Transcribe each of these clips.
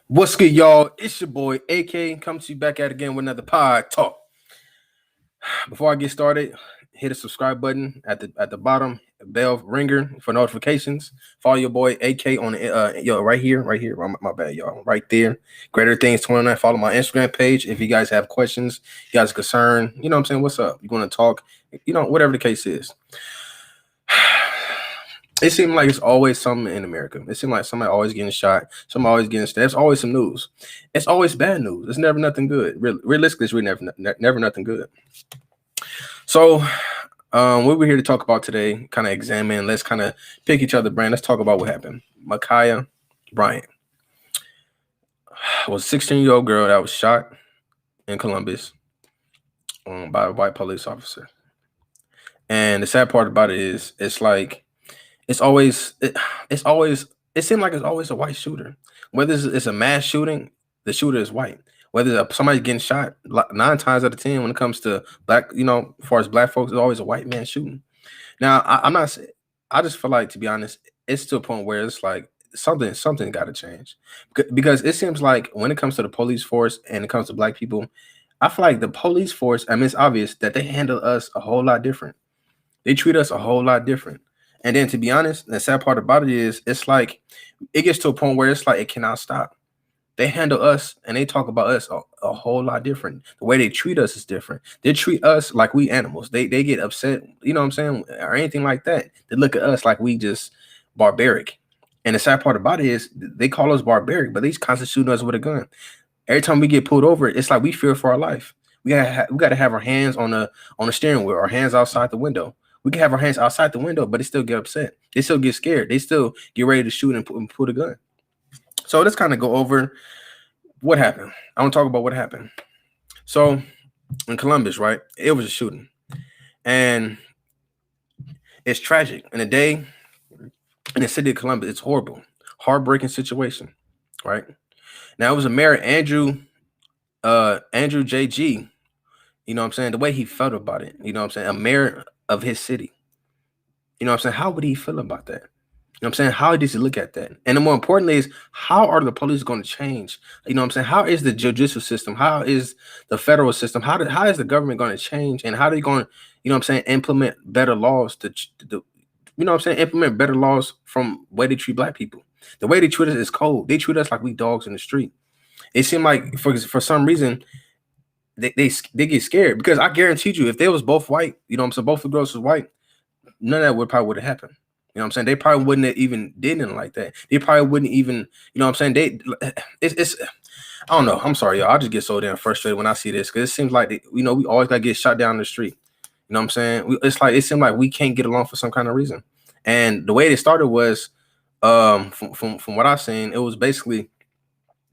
What's good, y'all? It's your boy AK. Come to you back at again with another pod talk. Before I get started, hit the subscribe button at the bottom, bell ringer for notifications. Follow your boy AK on right here. My bad, y'all. Right there. Greater Things 29. Follow my Instagram page if you guys have questions, you guys are concerned. You know what I'm saying? What's up? You want to talk? Whatever the case is. It seems like it's always something in America. It seems like somebody always getting shot, somebody always getting stabbed. There's always some news. It's always bad news. It's never nothing good. Realistically, it's really never nothing good. So, what we're here to talk about today, kind of examine. Let's kind of pick each other's brain. Let's talk about what happened. Makiyah Bryant was a 16-year-old girl that was shot in Columbus by a white police officer. And the sad part about it is, it seems like it's always a white shooter. Whether it's a mass shooting, the shooter is white. Whether somebody's getting shot, 9 times out of 10, when it comes to black, as far as black folks, it's always a white man shooting. Now, I just feel like, to be honest, it's to a point where it's like something got to change, because it seems like when it comes to the police force and it comes to black people, I feel like the police force, I mean, it's obvious that they handle us a whole lot different. They treat us a whole lot different. And then, to be honest, the sad part about it is, it's like it gets to a point where it's like it cannot stop. They handle us and they talk about us a whole lot different. The way they treat us is different. They treat us like we animals. They get upset, you know what I'm saying, or anything like that. They look at us like we just barbaric. And the sad part about it is they call us barbaric, but they constantly shooting us with a gun. Every time we get pulled over, it's like we fear for our life. We gotta have our hands on the steering wheel, our hands outside the window. We can have our hands outside the window, but they still get upset. They still get scared. They still get ready to shoot and pull the gun. So let's kind of go over what happened. I want to talk about what happened. So in Columbus, right, it was a shooting. And it's tragic. In a day in the city of Columbus, it's horrible. Heartbreaking situation, right? Now, it was a mayor, Andrew J.G., you know what I'm saying, the way he felt about it, you know what I'm saying, a mayor of his city. You know what I'm saying? How would he feel about that? You know what I'm saying? How does he look at that? And the more importantly is, how are the police going to change? You know what I'm saying? How is the judicial system? How is the federal system? How is the government going to change? And how are they going to, you know what I'm saying, implement better laws to you know what I'm saying, implement better laws from the way they treat black people? The way they treat us is cold. They treat us like we dogs in the street. It seemed like for some reason, they get scared, because I guarantee you, if they was both white, you know what I'm saying, both the girls was white, none of that probably would have happened. You know what I'm saying? They probably wouldn't have even did anything like that. They probably wouldn't even, you know what I'm saying? It's I don't know. I'm sorry, y'all. I just get so damn frustrated when I see this, because it seems like we always gotta get shot down the street. You know what I'm saying? It's like, it seems like we can't get along for some kind of reason. And the way it started was, from what I've seen, it was basically,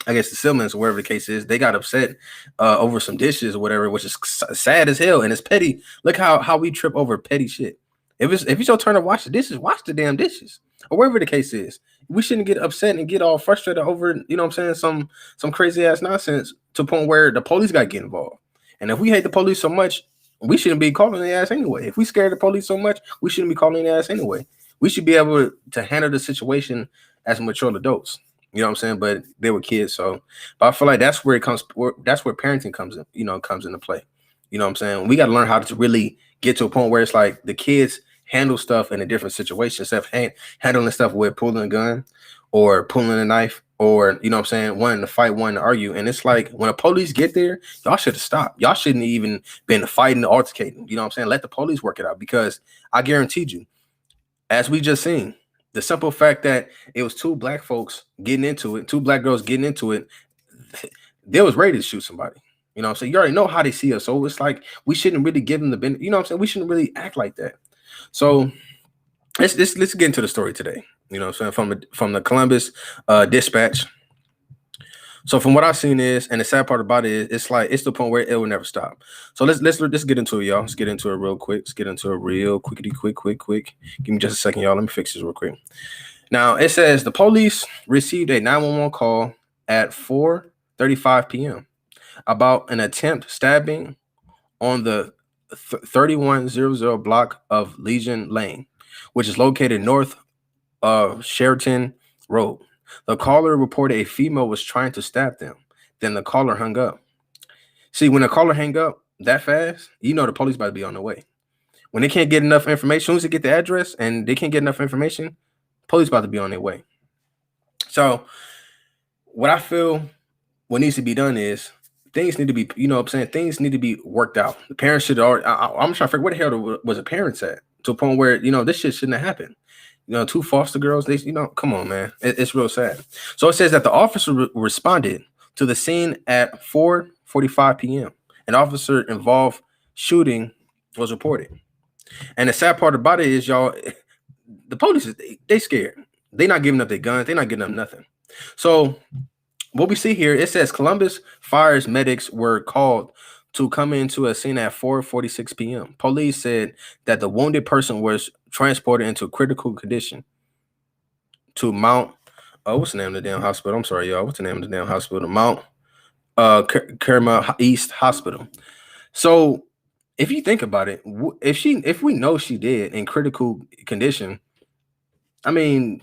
I guess, the siblings, or whatever the case is, they got upset over some dishes or whatever, which is sad as hell, and it's petty. Look how we trip over petty shit. If it's your turn to wash the dishes, wash the damn dishes, or whatever the case is. We shouldn't get upset and get all frustrated over, you know what I'm saying, some crazy ass nonsense, to a point where the police got to get involved. And if we hate the police so much, we shouldn't be calling their ass anyway. If we scared the police so much, we shouldn't be calling their ass anyway. We should be able to handle the situation as mature adults. You know what I'm saying? But they were kids, so. But I feel like that's where that's where parenting comes in, comes into play. You know what I'm saying? We got to learn how to really get to a point where it's like the kids handle stuff in a different situation, instead of handling stuff with pulling a gun or pulling a knife, or, you know what I'm saying, wanting to fight, wanting to argue. And it's like, when the police get there, y'all should have stopped. Y'all shouldn't even been fighting, altercating. You know what I'm saying? Let the police work it out, because I guaranteed you, as we just seen, the simple fact that it was two black folks getting into it, two black girls getting into it, they was ready to shoot somebody. You know what I'm saying? You already know how they see us. So it's like, we shouldn't really give them the benefit. You know what I'm saying? We shouldn't really act like that. So let's get into the story today. You know what I'm saying? From the Columbus Dispatch. So from what I've seen is, and the sad part about it is, it's like it's the point where it will never stop. So let's get into it, y'all. Let's get into it real quick. Let's get into it real quick. Give me just a second, y'all. Let me fix this real quick. Now it says the police received a 911 call at 4:35 p.m. about an attempt stabbing on the 3100 block of Legion Lane, which is located north of Sheraton Road. The caller reported a female was trying to stab them. Then the caller hung up. See, when the caller hang up that fast, you know the police about to be on the way. When they can't get enough information, as soon as they get the address and they can't get enough information, police about to be on their way. So what I feel what needs to be done is things need to be, you know what I'm saying? Things need to be worked out. The parents should already, I'm trying to figure where the hell was the parents at to a point where, you know, this shit shouldn't have happened. You know, 2 foster girls, they, you know, come on, man. It's real sad. So it says that the officer responded to the scene at 4:45 p.m. An officer involved shooting was reported. And the sad part about it is, y'all, the police, they scared. They not giving up their guns. They not giving up nothing. So what we see here, it says Columbus Fire's medics were called to come into a scene at 4:46 p.m. Police said that the wounded person was transported into critical condition to Mount. What's the name of the damn hospital? I'm sorry, y'all. What's the name of the damn hospital? Mount Kerma East Hospital. So if you think about it, if we know she did in critical condition, I mean,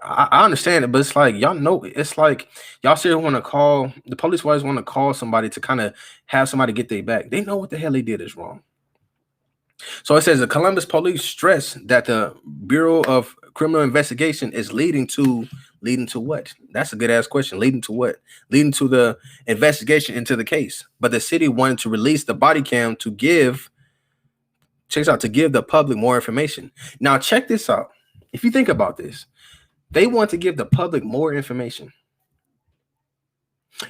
I understand it, but it's like y'all know it's like y'all still want to call the police. Always want to call somebody to kind of have somebody get their back. They know what the hell they did is wrong. So it says the Columbus police stress that the Bureau of Criminal Investigation is leading to what? That's a good ass question. Leading to what? Leading to the investigation into the case. But the city wanted to release the body cam to give the public more information. Now check this out. If you think about this, they want to give the public more information.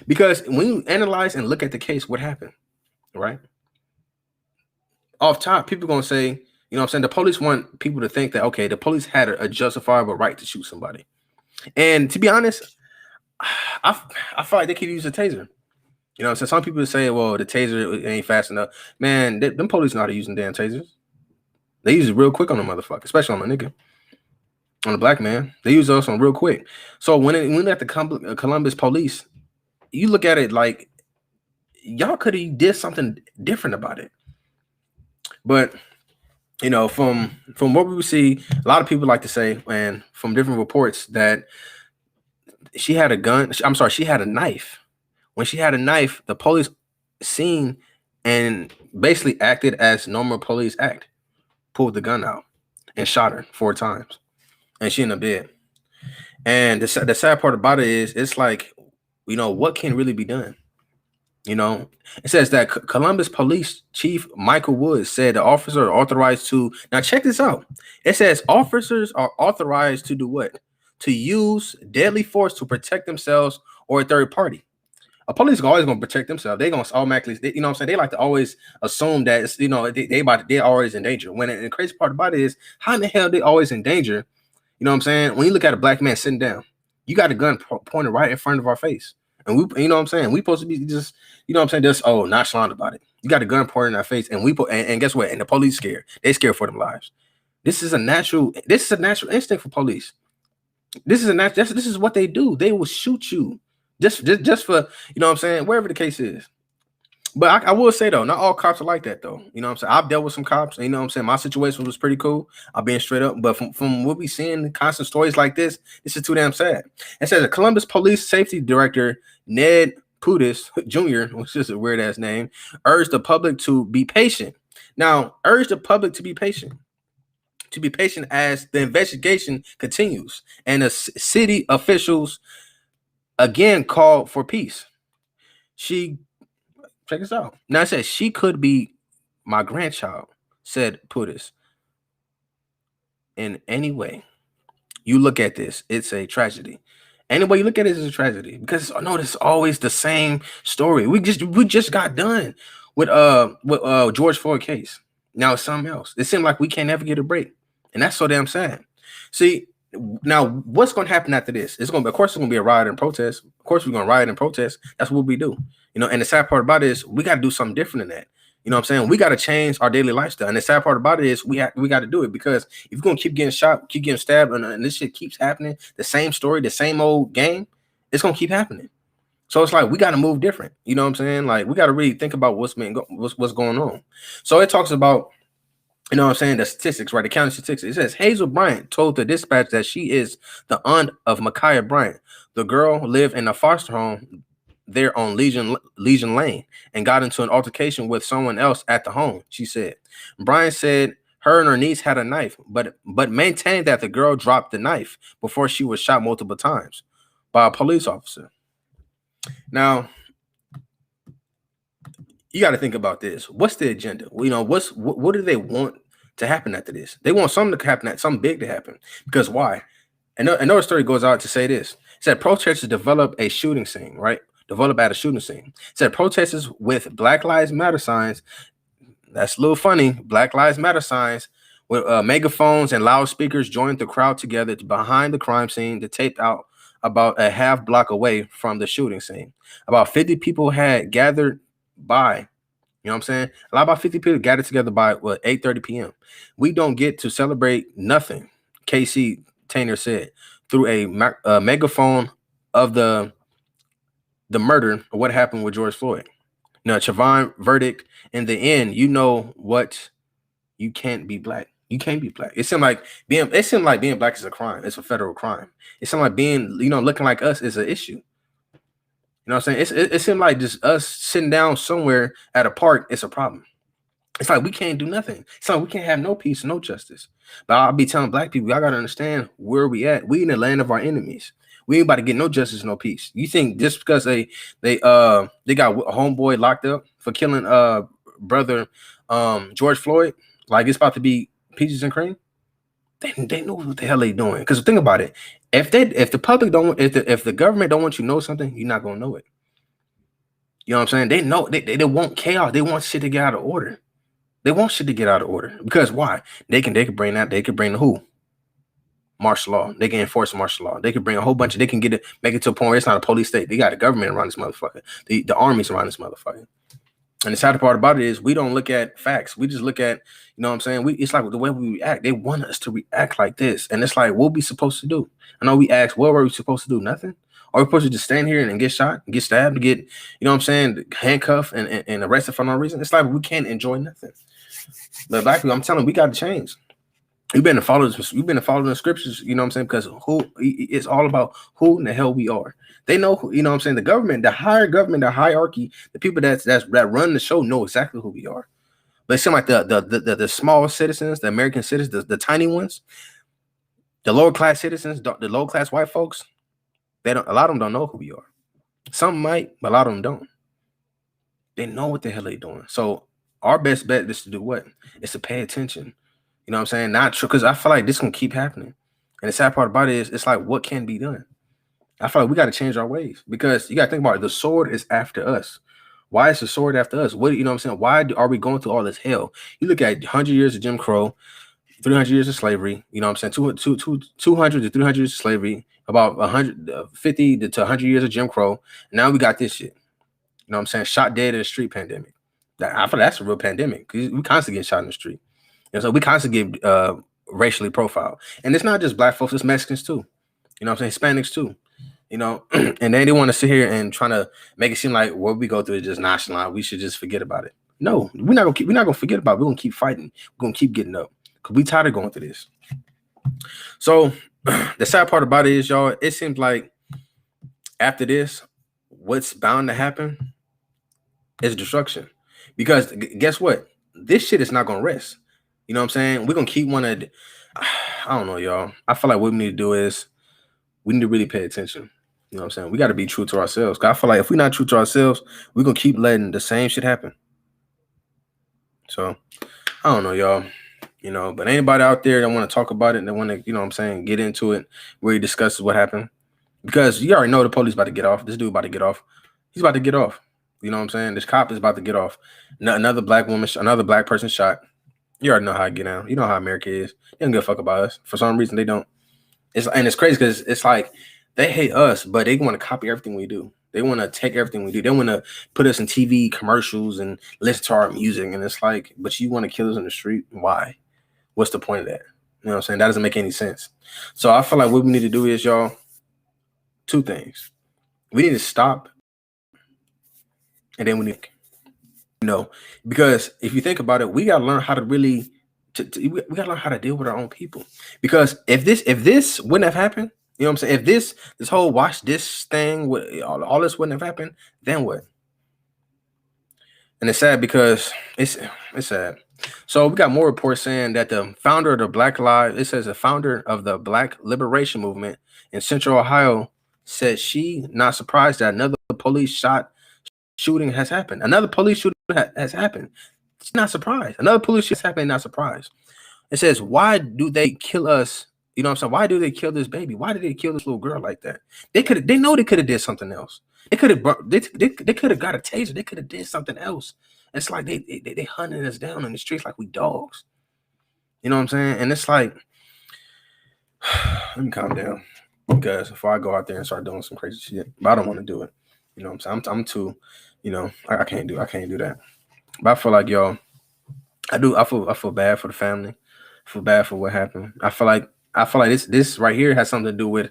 Because when you analyze and look at the case, what happened, right? Off top, people are going to say, you know what I'm saying? The police want people to think that, okay, the police had a justifiable right to shoot somebody. And to be honest, I feel like they could use a taser. You know, so some people say, well, the taser ain't fast enough. Man, them police know how to use them damn tasers. They use it real quick on the motherfucker, especially on my nigga. On the black man, they use us on real quick. So when at the Columbus police, you look at it like y'all could have did something different about it. But you know, from what we see, a lot of people like to say, and from different reports, that she had a gun. I'm sorry, she had a knife. When she had a knife, the police seen and basically acted as normal police act, pulled the gun out and shot her 4 times. And she ended up dead. And the sad part about it is, it's like, you know, what can really be done? You know, it says that Columbus Police Chief Michael Woods said the officers are authorized to. Now, check this out. It says officers are authorized to do what? To use deadly force to protect themselves or a third party. A police is always going to protect themselves. They're going to automatically, you know what I'm saying? They like to always assume that, it's, you know, they're always in danger. When the crazy part about it is, how in the hell are they always in danger? You know what I'm saying? When you look at a black man sitting down, you got a gun pointed right in front of our face. And we, you know what I'm saying? We supposed to be just, you know what I'm saying? Just, nonchalant about it. You got a gun pointed in our face, and and guess what? And the police scared. They scared for their lives. This is a natural instinct for police. This is what they do. They will shoot you just for, you know what I'm saying? Wherever the case is. But I will say, though, not all cops are like that, though. You know what I'm saying? I've dealt with some cops. And you know what I'm saying? My situation was pretty cool. I'm being straight up. But from what we seeing, constant stories like this is too damn sad. It says the Columbus Police Safety Director, Ned Pudis Jr., which is a weird-ass name, urged the public to be patient. Now, urge the public to be patient. To be patient as the investigation continues. And the city officials, again, called for peace. Check this out. Now it says she could be my grandchild, said Pudis. In any way you look at this, it's a tragedy. Any way you look at it is a tragedy, because it's always the same story. We just got done with George Floyd case. Now it's something else. It seems like we can't ever get a break, and that's so damn sad. See, Now, what's going to happen after this? Of course, it's going to be a riot and protest. Of course, we're going to riot and protest. That's what we do. And the sad part about it is we got to do something different than that. You know what I'm saying? We got to change our daily lifestyle. And the sad part about it is we got to do it, because if you're going to keep getting shot, keep getting stabbed, and this shit keeps happening, the same story, the same old game, it's going to keep happening. So it's like we got to move different. You know what I'm saying? Like, we got to really think about what's going on. So it talks about, you know what I'm saying, the statistics, right? The county statistics. It says Hazel Bryant told the dispatch that she is the aunt of makiyah Bryant. The girl lived in a foster home there on Legion Lane and got into an altercation with someone else at the home, she said. Bryant said her and her niece had a knife, but maintained that the girl dropped the knife before she was shot multiple times by a police officer. Now, you got to think about this. What's the agenda? What do they want to happen after this? They want something to happen, something big to happen. Because why? Another story goes out to say this. It said protesters develop a shooting scene, right? Develop at a shooting scene. It said protesters with Black Lives Matter signs. That's a little funny. Black Lives Matter signs with megaphones and loudspeakers joined the crowd together behind the crime scene to tape out about a half block away from the shooting scene. About 50 people had gathered by, you know what I'm saying? About 50 people gathered together by 8:30 p.m. We don't get to celebrate nothing, Casey Tainer said through a megaphone of the murder of what happened with George Floyd. Now, Chavon verdict in the end, you know what? You can't be black. You can't be black. It seemed like being black is a crime. It's a federal crime. It seemed like being, looking like us is an issue. You know what I'm saying? It seemed like just us sitting down somewhere at a park, it's a problem. It's like we can't do nothing. It's like we can't have no peace, no justice. But I'll be telling black people, y'all gotta understand where we at. We in the land of our enemies. We ain't about to get no justice, no peace. You think just because they got a homeboy locked up for killing brother George Floyd, like it's about to be peaches and cream? They know what the hell they doing. Because think about it. If the public don't, if the government don't want you to know something, you're not gonna know it. You know what I'm saying? They know they want chaos. They want shit to get out of order. They want shit to get out of order. Because why? They can bring that. They could bring the who? Martial law. They can enforce martial law. They can bring a whole bunch of. They can make it to a point where it's not a police state. They got a government around this motherfucker. The army's around this motherfucker. And the sad part about it is we don't look at facts. We just look at, you know what I'm saying? It's like the way we react. They want us to react like this. And it's like, what we supposed to do? I know we ask, what were we supposed to do? Nothing? Or we supposed to just stand here and get shot, get stabbed, get, you know what I'm saying, handcuffed and arrested for no reason? It's like we can't enjoy nothing. But black people, I'm telling you, we got to change. We've been to follow the scriptures, you know what I'm saying? Because it's all about who in the hell we are. They know, you know what I'm saying? The government, the higher government, the hierarchy, the people that run the show know exactly who we are. But it seems like the small citizens, the American citizens, the tiny ones, the lower class citizens, the low class white folks, a lot of them don't know who we are. Some might, but a lot of them don't. They know what the hell they're doing. So our best bet is to do what? It's to pay attention. You know what I'm saying? Not true, because I feel like this can keep happening. And the sad part about it is it's like, what can be done? I feel like we got to change our ways, because you got to think about it. The sword is after us. Why is the sword after us? What, you know what I'm saying? Why are we going through all this hell? You look at 100 years of Jim Crow, 300 years of slavery, you know what I'm saying? 200 to 300 years of slavery, about 150 to 100 years of Jim Crow. Now we got this shit. You know what I'm saying? Shot dead in the street pandemic. I feel that's a real pandemic, because we constantly get shot in the street. And so we constantly get racially profiled. And it's not just black folks, it's Mexicans too. You know what I'm saying? Hispanics too. You know, and they want to sit here and trying to make it seem like what we go through is just national. We should just forget about it. No, we're not gonna forget about it. We're gonna keep fighting. We're gonna keep getting up, because we tired of going through this. So the sad part about it is, y'all, it seems like after this, what's bound to happen is destruction. Because guess what? This shit is not gonna rest. You know what I'm saying? We're gonna keep I don't know, y'all. I feel like what we need to do is we need to really pay attention. You know what I'm saying? We got to be true to ourselves. Cause I feel like if we're not true to ourselves, we're gonna keep letting the same shit happen. So I don't know, y'all. You know, but anybody out there that want to talk about it and they want to, you know what I'm saying, get into it, where he discusses what happened. Because you already know the police about to get off. This dude about to get off. He's about to get off. You know what I'm saying? This cop is about to get off. Another black person shot. You already know how I get down. You know how America is. They don't give a fuck about us. For some reason, they don't. It's crazy because it's like they hate us, but they want to copy everything we do. They want to take everything we do. They want to put us in TV commercials and listen to our music. And it's like, but you want to kill us in the street? Why? What's the point of that? You know what I'm saying? That doesn't make any sense. So I feel like what we need to do is, y'all, two things. We need to stop, and then we need, because if you think about it, we gotta learn how to really, we gotta learn how to deal with our own people. Because if this wouldn't have happened, you know what I'm saying? If this whole watch this thing, all this wouldn't have happened, then what? And it's sad because it's sad. So we got more reports saying that the founder of the Black Lives, it says the founder of the Black Liberation Movement in Central Ohio said she not surprised that another police shooting has happened. Another police shooting has happened. She's not surprised. Another police shooting has happened, not surprised. It says, why do they kill us? You know what I'm saying? Why do they kill this baby? Why did they kill this little girl like that? They know they could have did something else. They could have they could have got a taser. They could have did something else. It's like they hunting us down in the streets like we dogs. You know what I'm saying? And it's like, let me calm down, because before I go out there and start doing some crazy shit, but I don't want to do it. You know what I'm saying? I'm too, I can't do that. But I feel like, y'all, I feel bad for the family. I feel bad for what happened. I feel like this right here has something to do with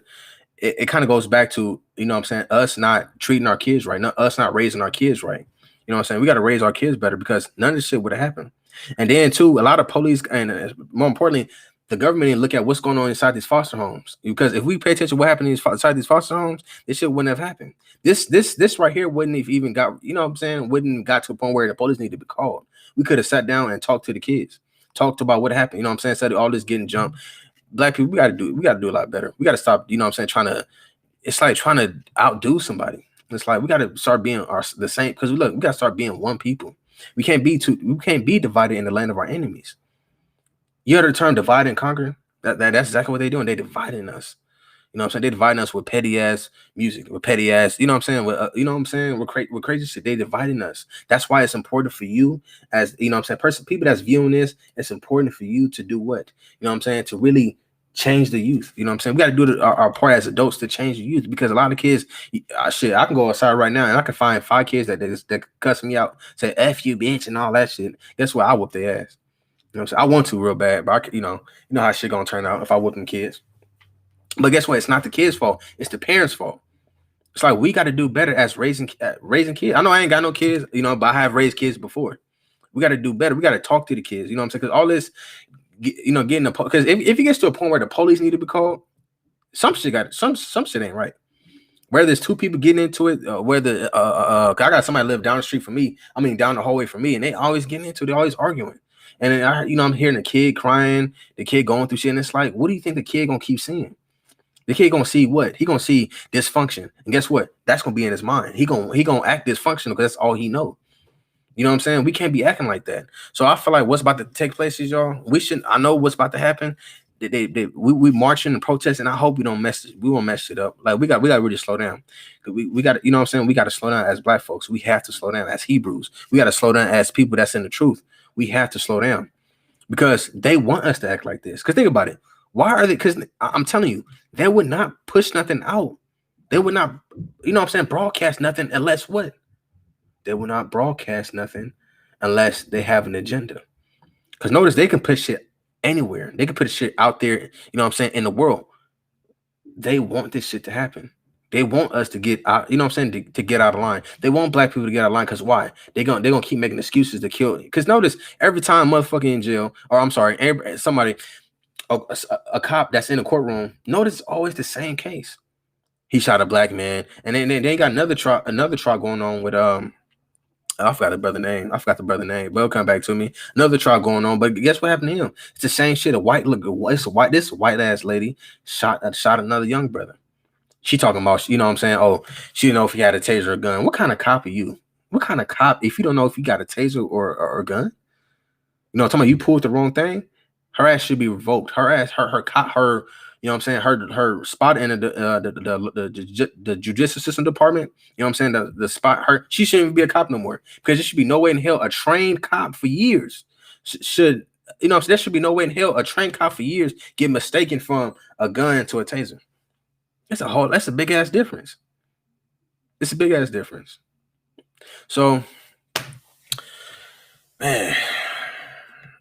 it kind of goes back to, you know what I'm saying, us not treating our kids right, us not raising our kids right. You know what I'm saying? We got to raise our kids better, because none of this shit would have happened. And then too, a lot of police, and more importantly, the government didn't look at what's going on inside these foster homes. Because if we pay attention to what happened inside these foster homes, this shit wouldn't have happened. This right here wouldn't have even got, you know what I'm saying, wouldn't got to a point where the police need to be called. We could have sat down and talked to the kids, talked about what happened. You know what I'm saying? Instead of all this getting jumped. Black people, we got to do a lot better. We got to stop, you know what I'm saying, it's like trying to outdo somebody. It's like we got to start being the same, because look, we got to start being one people. We can't be divided in the land of our enemies. You heard the term divide and conquer? That's exactly what they're doing. They're dividing us. You know what I'm saying? They're dividing us with petty ass music, with petty ass, you know what I'm saying? With you know what I'm saying? With crazy shit. They're dividing us. That's why it's important for you, as you know what I'm saying, people that's viewing this, it's important for you to do what? You know what I'm saying? To really change the youth. You know what I'm saying? We got to do our part as adults to change the youth, because a lot of kids, shit, I can go outside right now and I can find 5 kids that cuss me out, say F you bitch and all that shit. Guess what? I whoop their ass. You know what I'm saying? I want to real bad, but you know how shit gonna turn out if I whoop them kids. But guess what? It's not the kids' fault. It's the parents' fault. It's like we got to do better as raising kids. I know I ain't got no kids, but I have raised kids before. We got to do better. We got to talk to the kids. You know what I'm saying? Because all this, getting because if it gets to a point where the police need to be called, some shit ain't right. Whether there's 2 people getting into it, whether I got somebody live down the street from me. I mean, down the hallway from me, and they always getting into it. They're always arguing. And then I'm hearing the kid crying, the kid going through shit, and it's like, what do you think the kid gonna keep seeing? The kid gonna see what? He gonna see dysfunction, and guess what? That's gonna be in his mind. He gonna act dysfunctional because that's all he know. You know what I'm saying? We can't be acting like that. So I feel like what's about to take place is, y'all, we shouldn't. I know what's about to happen. We marching and protesting. I hope we won't mess it up. Like we got to really slow down. We got, you know what I'm saying? We got to slow down as Black folks. We have to slow down as Hebrews. We got to slow down as people that's in the truth. We have to slow down, because they want us to act like this. Because think about it. Why are they? Because I'm telling you, they would not push nothing out. They would not, you know what I'm saying, broadcast nothing unless what? They will not broadcast nothing unless they have an agenda. Because notice, they can put shit anywhere. They can put shit out there, you know what I'm saying, in the world. They want this shit to happen. They want us to get out, you know what I'm saying, to get out of line. They want Black people to get out of line, because why? They're gonna keep making excuses to kill. Because notice, every time motherfucking in jail, or I'm sorry, somebody, a cop that's in a courtroom, notice always the same case. He shot a Black man, and then they got another trial going on with I forgot the brother name, but it'll come back to me. Another trial going on, but guess what happened to him? It's the same shit. This white ass lady shot another young brother. She talking about, you know what I'm saying? Oh, she didn't know if he had a taser or a gun. What kind of cop are you? What kind of cop if you don't know if you got a taser or a gun? You know, I'm talking about, you pulled the wrong thing. Her ass should be revoked. Her ass, her, you know what I'm saying, her spot in the judicial system department, you know what I'm saying, the spot, she shouldn't even be a cop no more, because there should be no way in hell a trained cop for years should You know what I'm saying? There should be no way in hell a trained cop for years get mistaken from a gun to a taser. That's a big ass difference. It's a big ass difference. So, man,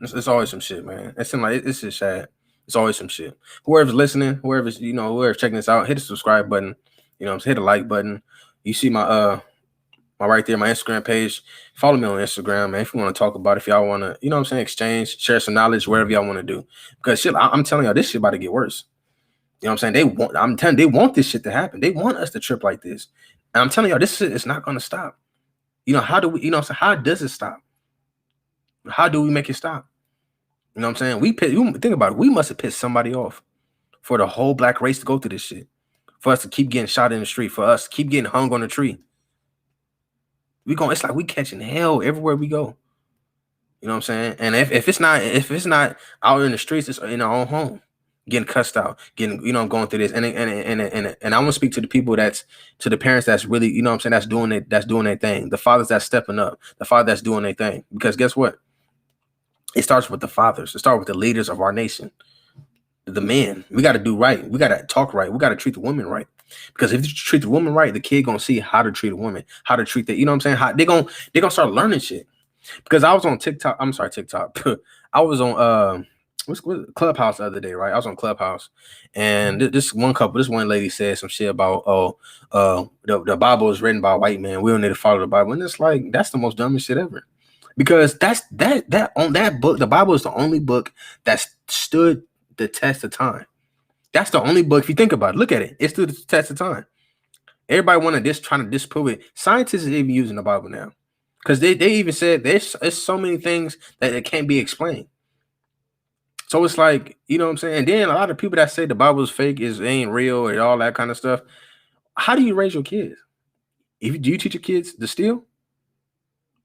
it's always some shit, man. It seems like it's just sad. It's always some shit. Whoever's listening, whoever's checking this out, hit the subscribe button. Hit the like button. You see my right there, my Instagram page. Follow me on Instagram, man. If you want to talk about it, if y'all want to, exchange, share some knowledge, wherever y'all want to do. Because shit, I'm telling y'all, this shit about to get worse. You know what I'm saying? I'm telling they want this shit to happen. They want us to trip like this. And I'm telling y'all, this shit is not gonna stop. How do we, so how does it stop? How do we make it stop? You know what I'm saying? Think about it. We must have pissed somebody off for the whole black race to go through this shit. For us to keep getting shot in the street, for us to keep getting hung on a tree. It's like we catching hell everywhere we go. You know what I'm saying? And if it's not out in the streets, it's in our own home, getting cussed out, going through this. And I want to speak to the people to the parents that's really, you know what I'm saying, that's doing their thing. The fathers that's stepping up, the father that's doing their thing. Because guess what? It starts with the fathers. It starts with the leaders of our nation. The men. We got to do right. We got to talk right. We got to treat the woman right. Because if you treat the woman right, the kid gonna see how to treat a woman, how to treat that. You know what I'm saying? How they gonna start learning shit. Because I was on TikTok. I'm sorry, TikTok. I was on what's Clubhouse the other day, right? I was on Clubhouse, and this one lady said some shit about the Bible is written by a white man. We don't need to follow the Bible, and it's like that's the most dumbest shit ever. Because that on that book, the Bible is the only book that stood the test of time. That's the only book. If you think about it, look at it. It stood the test of time. Everybody trying to disprove it. Scientists are even using the Bible now. Because they even said there's so many things that it can't be explained. So it's like, you know what I'm saying? And then a lot of people that say the Bible is fake, it ain't real, and all that kind of stuff. How do you raise your kids? Do you teach your kids to steal?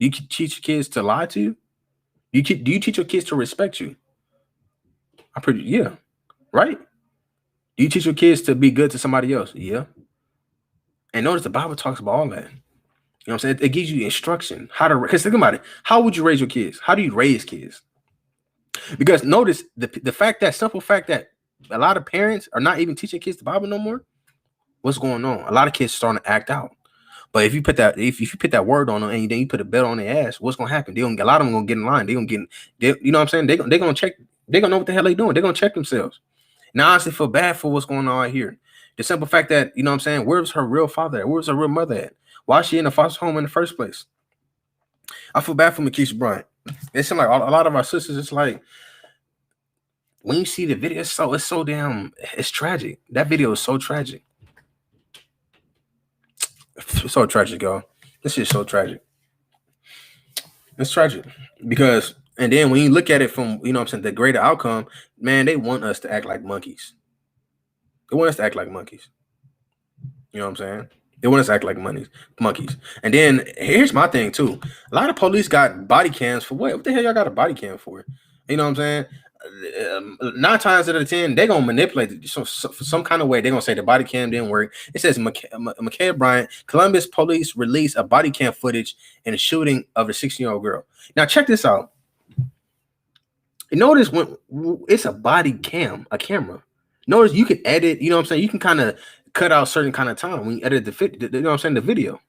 Do you teach your kids to lie to you? Do you teach your kids to respect you? Yeah. Right? Do you teach your kids to be good to somebody else? Yeah. And notice the Bible talks about all that. You know what I'm saying? It gives you instruction how to, because think about it. How would you raise your kids? How do you raise kids? Because notice the simple fact that a lot of parents are not even teaching kids the Bible no more. What's going on? A lot of kids are starting to act out. But if you put that word on them and then you put a belt on their ass, what's gonna happen? A lot of them gonna get in line. You know what I'm saying? They're gonna check. They're gonna know what the hell they're doing. They're gonna check themselves. Now I honestly feel bad for what's going on right here. The simple fact that, you know what I'm saying, where's her real father at? Where's her real mother at? Why is she in the foster home in the first place? I feel bad for Makiyah Bryant. It seems like a lot of our sisters, it's like, when you see the video, it's tragic. That video is so tragic. It's so tragic, y'all. This shit's so tragic. It's tragic. Because, and then when you look at it from, you know what I'm saying, the greater outcome, man, they want us to act like monkeys. They want us to act like monkeys. You know what I'm saying? They want us to act like monkeys. And then here's my thing too. A lot of police got body cams for what? What the hell y'all got a body cam for? You know what I'm saying? 9 times out of 10, they're gonna manipulate it. So for some kind of way, they're gonna say the body cam didn't work. It says Makiyah Bryant, Columbus police released a body cam footage in a shooting of a 16-year-old girl. Now check this out. Notice when it's a body cam, a camera. Notice you can edit, you know what I'm saying? You can kind of cut out certain kind of time when you edit you know what I'm saying, the video.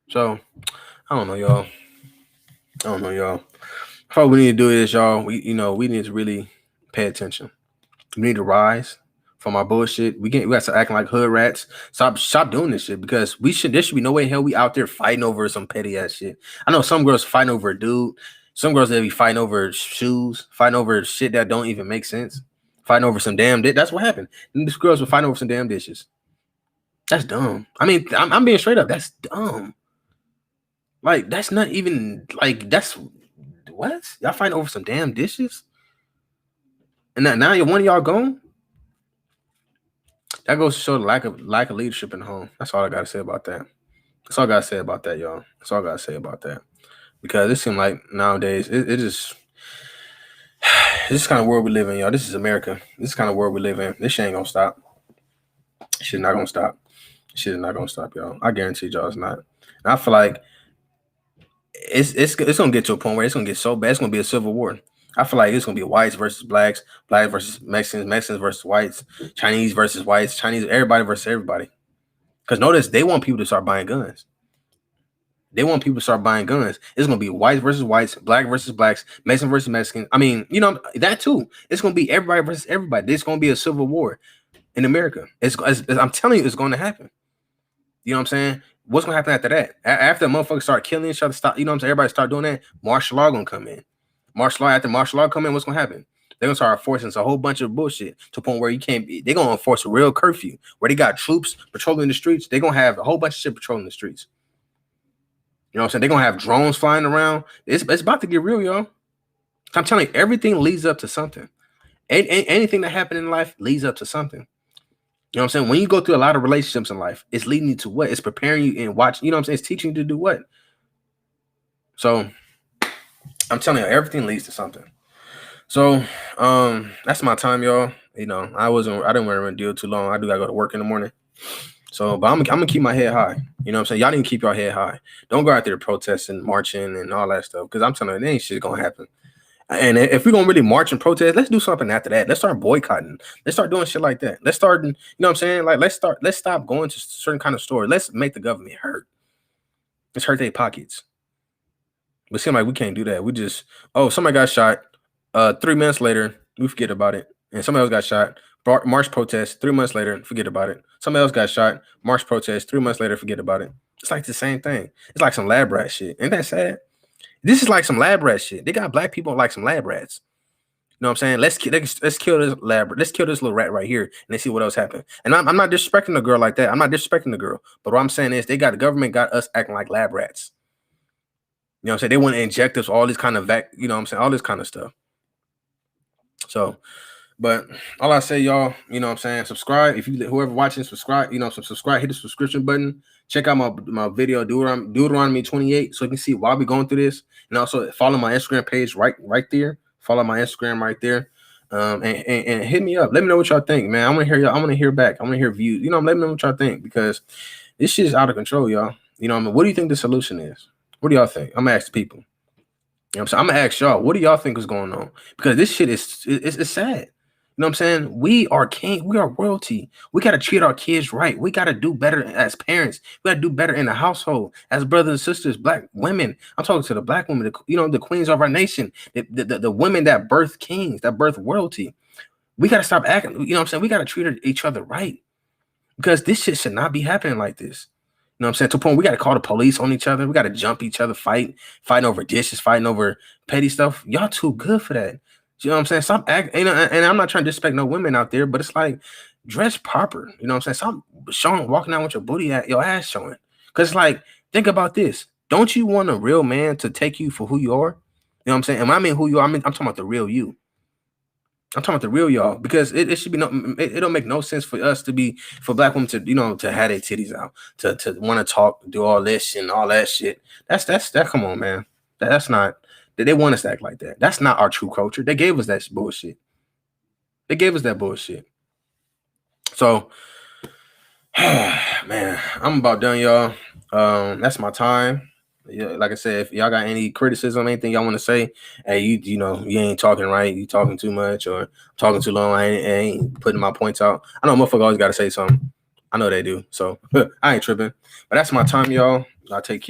So I don't know, y'all. What we need to do is, y'all, we need to really pay attention. We need to rise from our bullshit. We got to acting like hood rats. Stop doing this shit, because there should be no way in hell we out there fighting over some petty ass shit. I know some girls fighting over a dude. Some girls that be fighting over shoes, fighting over shit that don't even make sense, fighting over some damn dish. That's what happened. And these girls were fighting over some damn dishes. That's dumb. I mean, I'm being straight up. That's dumb. Like, that's not even, like, that's what? Y'all fighting over some damn dishes? And now one of y'all gone? That goes to show the lack of leadership in the home. That's all I gotta say about that. That's all I gotta say about that, y'all. That's all I gotta say about that. Because it seems like nowadays this kind of world we live in, y'all. This is America. This kind of world we live in. This shit ain't gonna stop. Shit not gonna stop. Shit is not gonna stop, y'all. I guarantee y'all it's not. And I feel like it's gonna get to a point where it's gonna get so bad. It's gonna be a civil war. I feel like it's gonna be whites versus blacks, blacks versus Mexicans, Mexicans versus whites, Chinese versus whites, Chinese, everybody versus everybody. Because notice they want people to start buying guns. They want people to start buying guns. It's gonna be whites versus whites, black versus blacks, Mexican versus Mexicans. I mean, that too. It's gonna be everybody versus everybody. It's gonna be a civil war in America. I'm telling you, it's gonna happen. You know what I'm saying? What's gonna happen after that? After motherfuckers start killing each other, stop. You know what I'm saying? Everybody start doing that. Martial law gonna come in. After martial law come in, what's gonna happen? They're gonna start enforcing a whole bunch of bullshit to a point where you can't be. They're gonna enforce a real curfew where they got troops patrolling the streets. They're gonna have a whole bunch of shit patrolling the streets. You know what I'm saying? They're gonna have drones flying around. It's about to get real, y'all. I'm telling you, everything leads up to something. Anything that happened in life leads up to something. You know what I'm saying? When you go through a lot of relationships in life, it's leading you to what? It's preparing you and watching. You know what I'm saying? It's teaching you to do what? So I'm telling you, everything leads to something. So that's my time, y'all. I didn't want to deal too long. I do gotta go to work in the morning. So, but I'm gonna keep my head high. You know what I'm saying? Y'all need to keep your head high. Don't go out there protesting, marching, and all that stuff. Because I'm telling you, there ain't shit gonna happen. And if we're gonna really march and protest, let's do something after that. Let's start boycotting. Let's start doing shit like that. Let's start, you know what I'm saying? Like let's stop going to certain kind of stores. Let's make the government hurt. Let's hurt their pockets. But it seems like we can't do that. We just, somebody got shot. 3 minutes later, we forget about it. And somebody else got shot. March protest. 3 months later, forget about it. Somebody else got shot. March protest. 3 months later, forget about it. It's like the same thing. It's like some lab rat shit. Ain't that sad? This is like some lab rat shit. They got black people like some lab rats. You know what I'm saying? Let's kill this lab. Let's kill this little rat right here, and let's see what else happened. And I'm not disrespecting the girl like that. I'm not disrespecting the girl. But what I'm saying is, the government got us acting like lab rats. You know what I'm saying? They want to inject us all this kind of you know what I'm saying? All this kind of stuff. So, but all I say, y'all, you know what I'm saying? Subscribe. If you, whoever watching, subscribe, subscribe, hit the subscription button. Check out my video, Deuteronomy 28, so you can see why we're going through this. And also follow my Instagram page right there. Follow my Instagram right there. And hit me up. Let me know what y'all think, man. I want to hear y'all. I want to hear back. I want to hear views. Let me know what y'all think, because this shit is out of control, y'all. You know what I mean? What do you think the solution is? What do y'all think? I'm gonna ask the people. You know what I'm saying? I'm gonna ask y'all, what do y'all think is going on? Because this shit is it's sad. You know what I'm saying? We are king. We are royalty. We got to treat our kids right. We got to do better as parents. We got to do better in the household as brothers and sisters, black women. I'm talking to the black women, the queens of our nation, the women that birth kings, that birth royalty. We got to stop acting. You know what I'm saying? We got to treat each other right, because this shit should not be happening like this. You know what I'm saying? To a point, we got to call the police on each other. We got to jump each other, fighting over dishes, fighting over petty stuff. Y'all too good for that. You know what I'm saying? Stop acting, and I'm not trying to disrespect no women out there, but it's like, dress proper. You know what I'm saying? Stop walking out with your booty at your ass showing. Because, like, think about this. Don't you want a real man to take you for who you are? You know what I'm saying? And when I mean who you are, I'm talking about the real you. I'm talking about the real y'all, because it should be it don't make no sense for us for black women to, to have their titties out, to want to talk, do all this and all that shit. That come on, man. That's not. They want us to act like that. That's not our true culture. They gave us that bullshit. They gave us that bullshit. So, man, I'm about done, y'all. That's my time. Yeah, like I said, if y'all got any criticism, anything y'all want to say, hey, you ain't talking right, you talking too much or talking too long, I ain't putting my points out. I know motherfucker always got to say something. I know they do. So I ain't tripping. But that's my time, y'all. I'll take care.